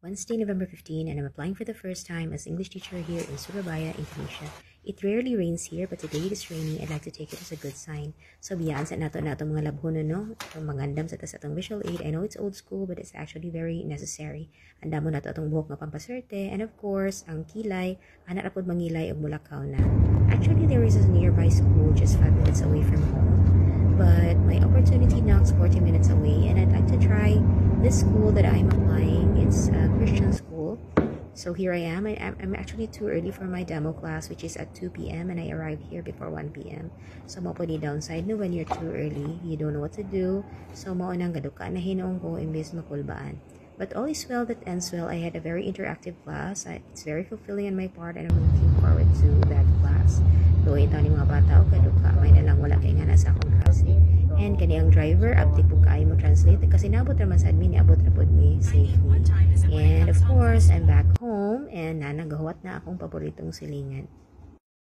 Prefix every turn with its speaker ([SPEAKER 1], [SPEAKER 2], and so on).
[SPEAKER 1] Wednesday, November 15, and I'm applying for the first time as English teacher here in Surabaya, Indonesia. It rarely rains here, but today it is raining. I'd like to take it as a good sign. So biyaan sa nato mga labhono, no? Itong mangandam sa atong visual aid. I know it's old school, but it's actually very necessary. Andamo nato atong buhok nga pampaswerte, and of course, ang kilay, anak rapod mangilay og mulakaw na. Actually, there is a nearby school just 5 minutes away from home. But my opportunity knocks 40 minutes away, and I'd like to try this school that I'm applying. It's a Christian school. So here I am. I'm actually too early for my demo class, which is at 2 p.m. and I arrived here before 1 p.m. So mo po di downside no when you're too early, you don't know what to do. So mo nang gaduka na hinoong ko imbes makulbaan. But all is well that ends well. I had a very interactive class. It's very fulfilling on my part, and I'm looking forward to that class. Doon ito ni mga bata o kaduka, may nalang wala kay nga nasa akong klase. And kaniyang driver, update po kayo mo translate kasi naabot naman sa admin, niabot na po ni safely. And of course, I'm back home and nanagahuat na akong paboritong silingan.